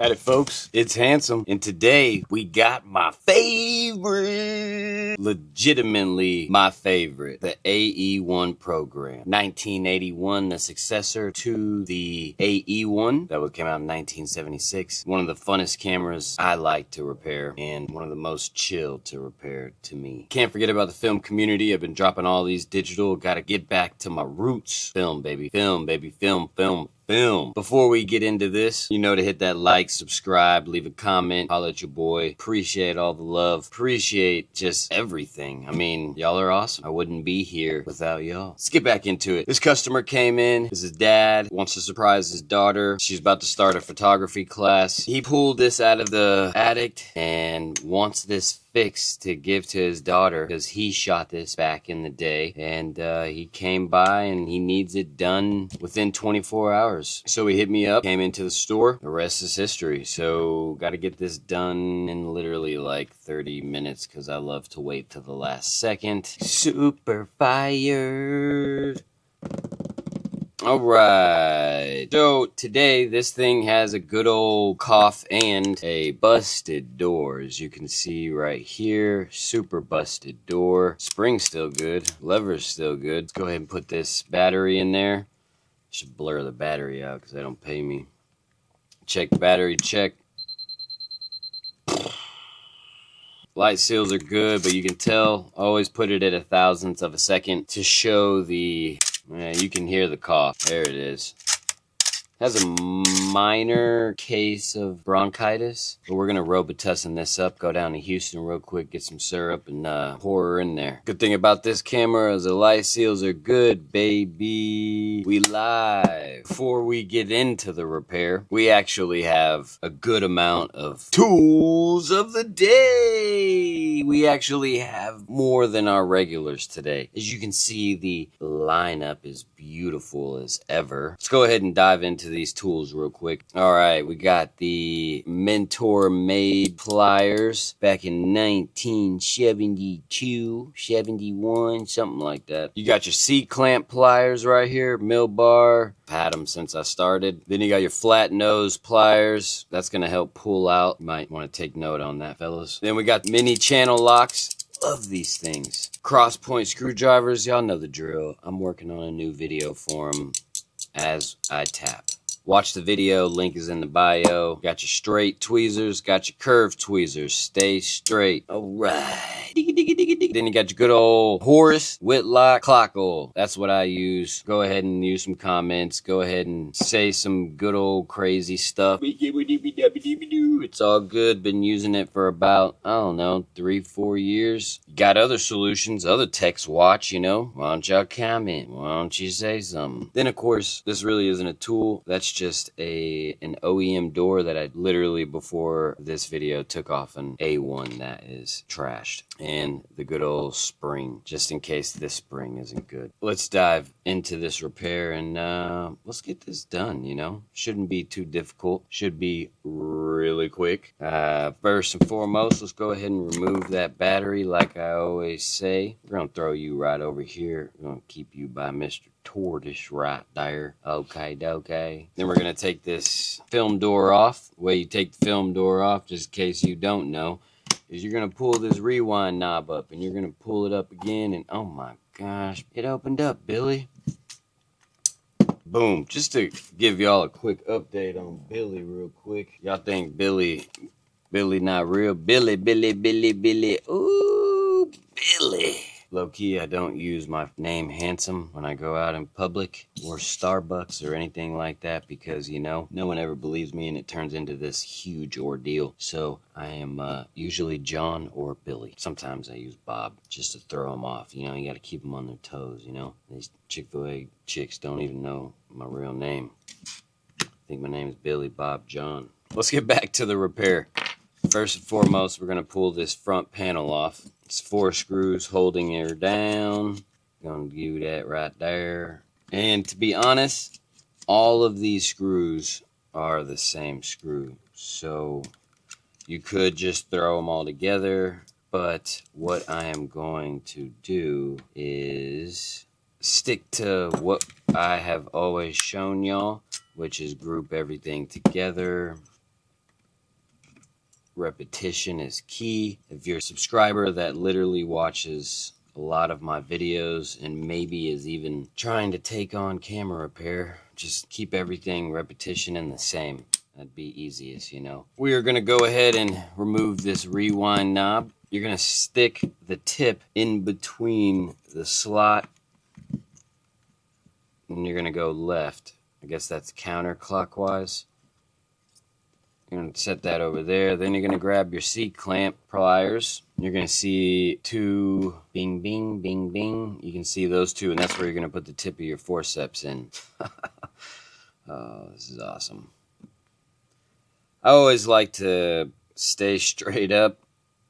Howdy folks, it's Handsome, and today we got my favorite, legitimately my favorite, the AE-1 Program. 1981, the successor to the AE-1 that came out in 1976. One of the funnest cameras I like to repair, and one of the most chill to repair to me. Can't forget about the film community. I've been dropping all these digital, gotta get back to my roots. Film, baby, film, baby, film. Before we get into this, you know to hit that like, subscribe, leave a comment, holla at your boy. Appreciate all the love. Appreciate just everything. I mean, y'all are awesome. I wouldn't be here without y'all. Let's get back into it. This customer came in. This is his dad. Wants to surprise his daughter. She's about to start a photography class. He pulled this out of the attic and wants this fixed to give to his daughter because he shot this back in the day, and he came by and he needs it done within 24 hours. So he hit me up, came into the store. The rest is history. So got to get this done in literally like 30 minutes because I love to wait till the last second. Super fired. Alright, so today this thing has a good old cough and a busted door, as you can see right here. Super busted door. Spring's still good. Lever's still good. Let's go ahead and put this battery in there. Should blur the battery out because they don't pay me. Check battery, check. Light seals are good, but you can tell, always put it at 1/1000th of a second to show the... Yeah, you can hear the cough. There it is. Has a minor case of bronchitis, but we're gonna Robitussin this up, go down to Houston real quick, get some syrup, and pour her in there. Good thing about this camera is the light seals are good, baby. We live. Before we get into the repair, we actually have a good amount of tools of the day. We actually have more than our regulars today. As you can see, the lineup is beautiful as ever. Let's go ahead and dive into these tools real quick. All right, we got the Mentor made pliers back in 1972, 71, something like that. You got your C-clamp pliers right here, mill bar. I've had them since I started. Then you got your flat nose pliers. That's gonna help pull out. You might want to take note on that, fellas. Then we got mini channel locks. Love these things. Cross point screwdrivers, y'all know the drill. I'm working on a new video for them as I tap. Watch the video, link is in the bio. Got your straight tweezers, got your curved tweezers. Stay straight. Alright. Then you got your good old Horace Whitlock clock oil. That's what I use. Go ahead and use some comments. Go ahead and say some good old crazy stuff. It's all good. Been using it for about, I don't know, 3-4 years. Got other solutions, other techs watch, you know. Why don't y'all comment? Why don't you say something? Then, of course, this really isn't a tool. That's just an OEM door that I literally, before this video, took off an A1 that is trashed. And the good old spring, just in case this spring isn't good. Let's dive into this repair and let's get this done, you know. Shouldn't be too difficult. Should be really quick. First and foremost, let's go ahead and remove that battery like I always say. We're going to throw you right over here. We're going to keep you by Mr. Tortoise right there. Okay, dokie. Then we're going to take this film door off. The way you take the film door off, just in case you don't know, is you're going to pull this rewind knob up and you're going to pull it up again, and oh my gosh, it opened up, Billy. Boom. Just to give y'all a quick update on Billy real quick. Y'all think Billy not real? Billy. Ooh, Billy. Low key, I don't use my name Handsome when I go out in public or Starbucks or anything like that because, you know, no one ever believes me and it turns into this huge ordeal. So I am usually John or Billy. Sometimes I use Bob just to throw them off. You know, you got to keep them on their toes, you know. These Chick-fil-A chicks don't even know my real name. I think my name is Billy Bob John. Let's get back to the repair. First and foremost, we're going to pull this front panel off. It's 4 screws holding her down. Gonna do that right there. And to be honest, all of these screws are the same screw. So you could just throw them all together. But what I am going to do is stick to what I have always shown y'all, which is group everything together repetition is key. If you're a subscriber that literally watches a lot of my videos and maybe is even trying to take on camera repair, just keep everything repetition and the same. That'd be easiest, you know. We are gonna go ahead and remove this rewind knob. You're gonna stick the tip in between the slot and you're gonna go left. I guess that's counterclockwise. You're going to set that over there. Then you're going to grab your C-clamp pliers. You're going to see two bing, bing, bing, bing. You can see those two, and that's where you're going to put the tip of your forceps in. Oh, this is awesome. I always like to stay straight up,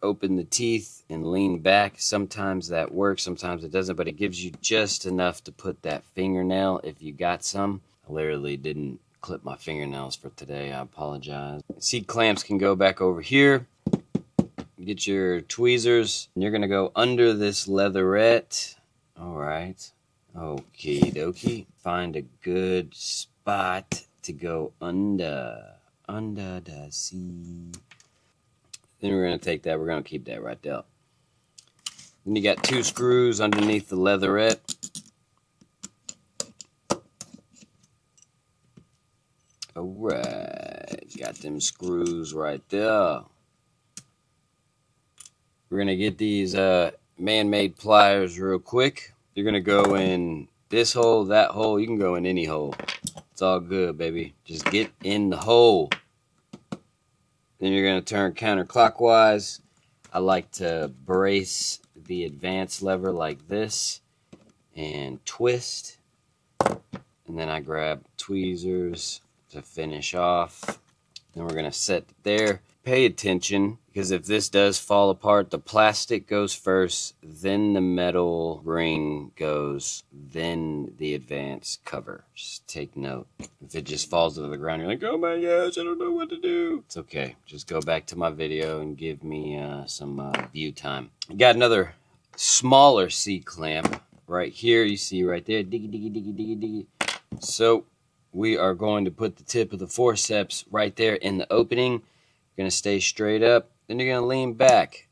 open the teeth, and lean back. Sometimes that works, sometimes it doesn't, but it gives you just enough to put that fingernail if you got some. I literally didn't clip my fingernails for today. I apologize. Seat clamps can go back over here. Get your tweezers, and you're gonna go under this leatherette. All right. Okie dokie. Find a good spot to go under the seat. Then we're gonna take that. We're gonna keep that right there. Then you got two screws underneath the leatherette. Alright, got them screws right there. We're going to get these man-made pliers real quick. You're going to go in this hole, that hole. You can go in any hole. It's all good, baby. Just get in the hole. Then you're going to turn counterclockwise. I like to brace the advance lever like this and twist. And then I grab tweezers to finish off. Then we're going to set there. Pay attention, because if this does fall apart, the plastic goes first, then the metal ring goes, then the advance cover. Just take note. If it just falls to the ground, you're like, oh my gosh, I don't know what to do. It's okay. Just go back to my video and give me some view time. Got another smaller C-clamp right here. You see right there. Diggy, diggy, diggy, diggy, diggy. So we are going to put the tip of the forceps right there in the opening. You're going to stay straight up. Then you're going to lean back.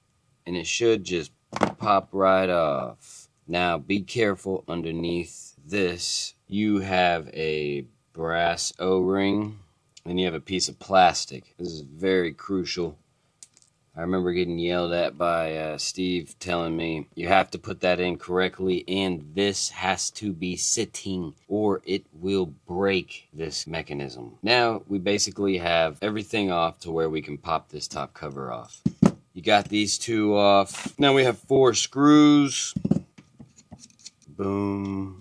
And it should just pop right off. Now be careful underneath this. You have a brass O-ring. And you have a piece of plastic. This is very crucial. I remember getting yelled at by Steve telling me you have to put that in correctly and this has to be sitting or it will break this mechanism. Now we basically have everything off to where we can pop this top cover off. You got these two off. Now we have 4 screws. Boom,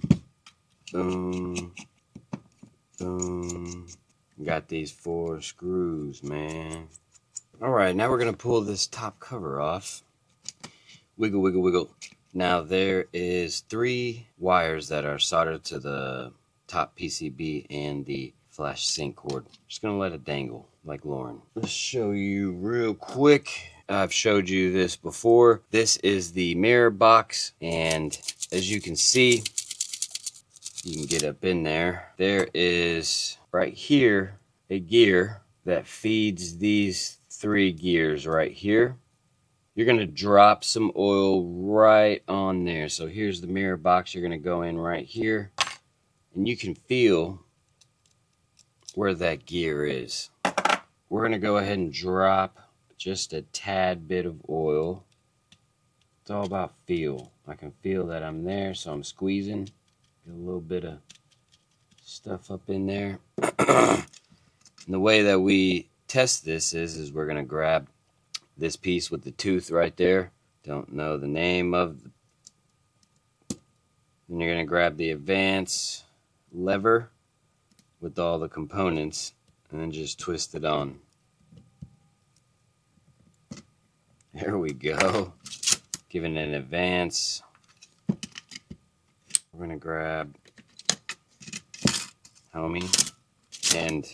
boom, boom. Got these 4 screws, man. Alright, now we're going to pull this top cover off. Wiggle, wiggle, wiggle. Now there is 3 wires that are soldered to the top PCB and the flash sync cord. Just going to let it dangle like Lauren. Let's show you real quick. I've showed you this before. This is the mirror box, and as you can see, you can get up in there. There is right here a gear that feeds these 3 gears right here. You're going to drop some oil right on there. So here's the mirror box. You're going to go in right here and you can feel where that gear is. We're going to go ahead and drop just a tad bit of oil. It's all about feel. I can feel that I'm there, so I'm squeezing. Get a little bit of stuff up in there. And the way that we test this is we're going to grab this piece with the tooth right there. Don't know the name of the... And you're going to grab the advance lever with all the components and then just twist it on. There we go. Giving it an advance. We're going to grab homie and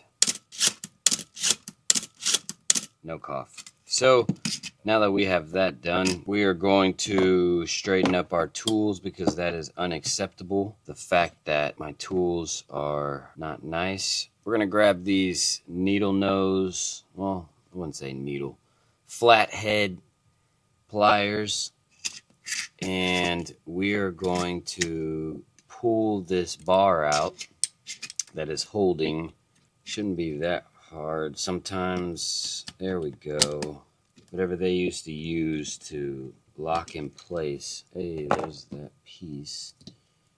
no cough. So now that we have that done, we are going to straighten up our tools because that is unacceptable. The fact that my tools are not nice. We're going to grab these needle nose, well, I wouldn't say needle, flathead pliers, and we are going to pull this bar out that is holding. Shouldn't be that hard. Sometimes, there we go. Whatever they used to use to lock in place. Hey, there's that piece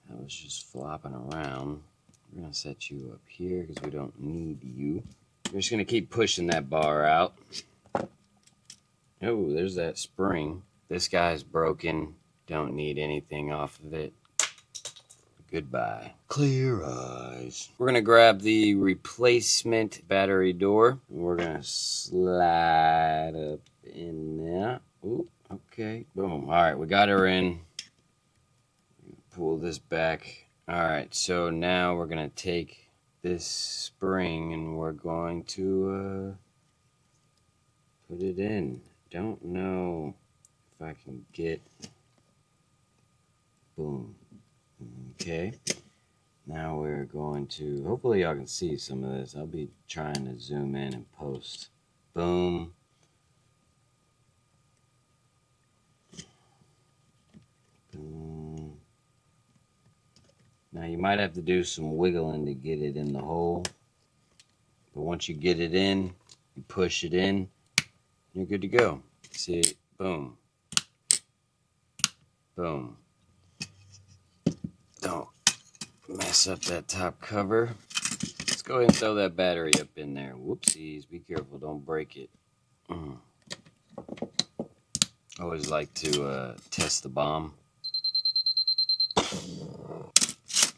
that was just flopping around. We're gonna set you up here because we don't need you. We're just gonna keep pushing that bar out. Oh, there's that spring. This guy's broken. Don't need anything off of it. Goodbye. Clear eyes. We're gonna grab the replacement battery door. We're gonna slide up in there. Ooh, okay. Boom. All right, we got her in. Pull this back. All right, so now we're gonna take this spring and we're going to put it in. Don't know if I can get. Boom. Okay. Now we're going to, hopefully y'all can see some of this. I'll be trying to zoom in and post. Boom. Boom. Now you might have to do some wiggling to get it in the hole. But once you get it in, you push it in, you're good to go. See it? Boom. Boom. Don't mess up that top cover. Let's go ahead and throw that battery up in there. Whoopsies. Be careful. Don't break it. Always like to test the bomb.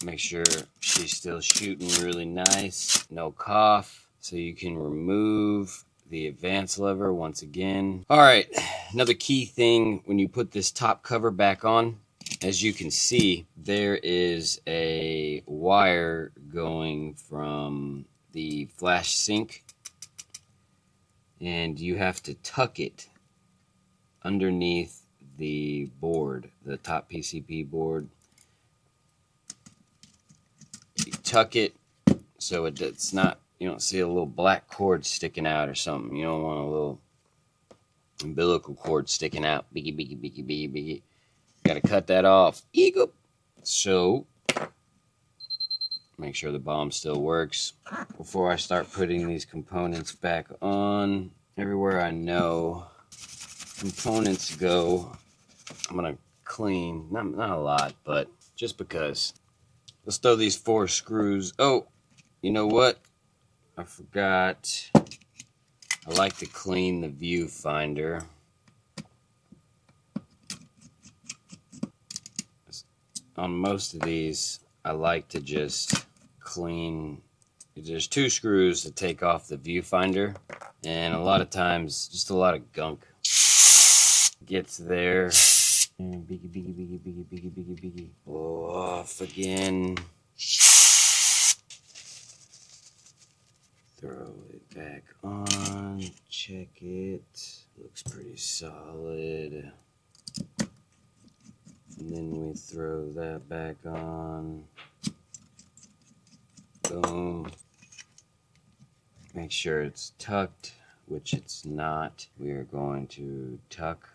Make sure she's still shooting really nice. No cough. So you can remove the advance lever once again. All right. Another key thing when you put this top cover back on, as you can see, there is a wire going from the flash sync, and you have to tuck it underneath the board, the top PCB board. You tuck it so it's not, you don't see a little black cord sticking out or something. You don't want a little umbilical cord sticking out. Biggie, biggie, biggie, biggie, biggie. Got to cut that off. Eagle. So, make sure the bomb still works. Before I start putting these components back on, everywhere I know components go, I'm going to clean. Not a lot, but just because. Let's throw these 4 screws. Oh, you know what? I forgot. I like to clean the viewfinder. On most of these, I like to just clean. There's 2 screws to take off the viewfinder, and a lot of times, just a lot of gunk gets there. Biggie, biggie, biggie, biggie, biggie, biggie, biggie. Blow off again. Throw it back on. Check it. Looks pretty solid. And then we throw that back on. Boom. Make sure it's tucked, which it's not. We are going to tuck.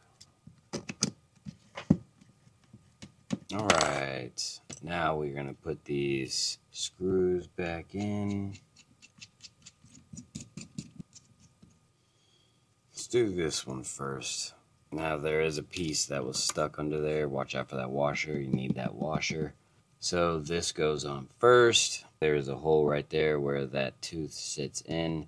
Alright, now we're going to put these screws back in. Let's do this one first. Now there is a piece that was stuck under there. Watch out for that washer. You need that washer. So this goes on first. There's a hole right there where that tooth sits in.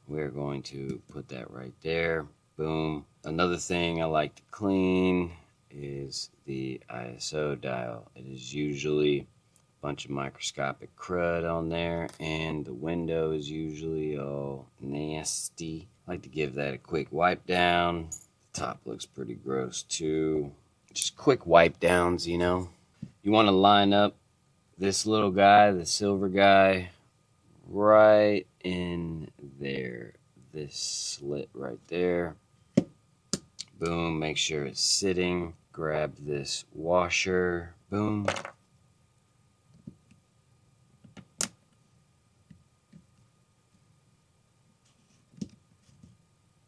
We're going to put that right there. Boom. Another thing I like to clean is the ISO dial. It is usually a bunch of microscopic crud on there, and the window is usually all nasty. I like to give that a quick wipe down. The top looks pretty gross too. Just quick wipe downs, you know. You want to line up this little guy, the silver guy, right in there. This slit right there. Boom, make sure it's sitting. Grab this washer. Boom.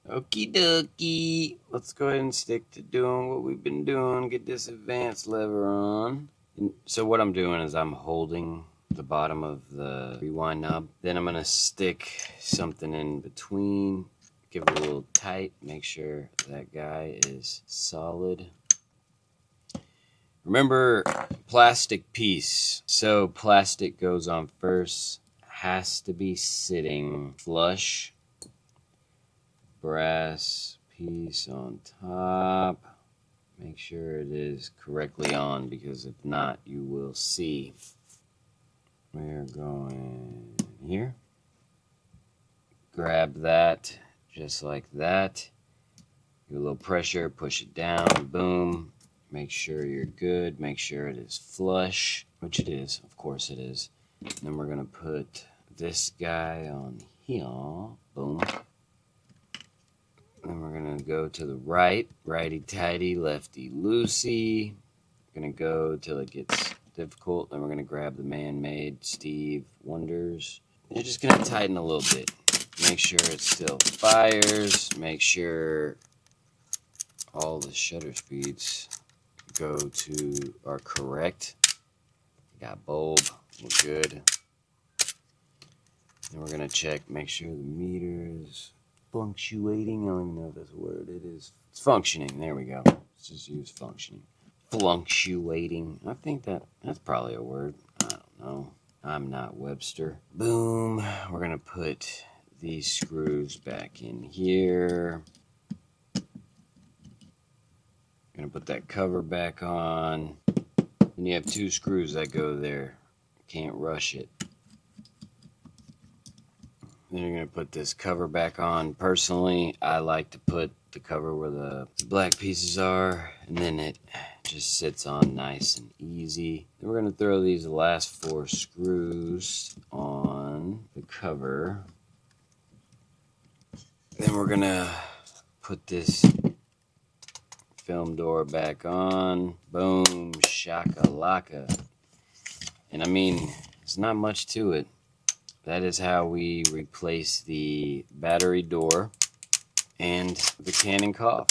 Okie dokie. Let's go ahead and stick to doing what we've been doing. Get this advanced lever on. And so what I'm doing is I'm holding the bottom of the rewind knob. Then I'm going to stick something in between. Give it a little tight. Make sure that guy is solid. Remember, plastic piece. So plastic goes on first. Has to be sitting flush. Brass piece on top. Make sure it is correctly on, because if not, you will see. We're going here. Grab that just like that. Give a little pressure, push it down, boom. Make sure you're good. Make sure it is flush, which it is. Of course it is. Then we're going to put this guy on here. Boom. Then we're going to go to the right. Righty-tighty, lefty-loosey. We're going to go till it gets difficult. Then we're going to grab the man-made Steve Wonders. You're just going to tighten a little bit. Make sure it still fires. Make sure all the shutter speeds are correct. Got bulb, we're good. Then we're gonna check, make sure the meter is fluctuating. I don't even know if that's a word. It is. It's functioning. There we go. Let's just use functioning. Fluctuating. I think that's probably a word. I don't know. I'm not Webster. Boom. We're gonna put these screws back in here. Gonna put that cover back on. And you have 2 screws that go there. Can't rush it. Then you're gonna put this cover back on. Personally, I like to put the cover where the black pieces are, and then it just sits on nice and easy. Then we're gonna throw these last 4 screws on the cover. Then we're gonna put this film door back on. Boom, shakalaka. And I mean, there's not much to it. That is how we replace the battery door and the Canon Cough.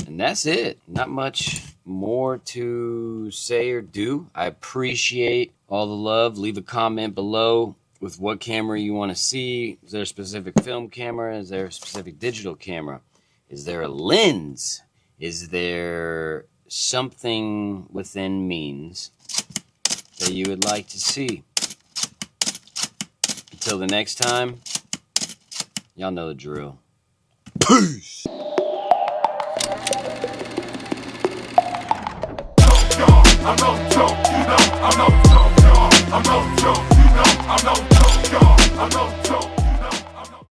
And that's it. Not much more to say or do. I appreciate all the love. Leave a comment below with what camera you want to see. Is there a specific film camera? Is there a specific digital camera? Is there a lens? Is there something within means that you would like to see? Until the next time, y'all know the drill. Peace! I'm no joke, you know, I'm no joke, I'm no joke.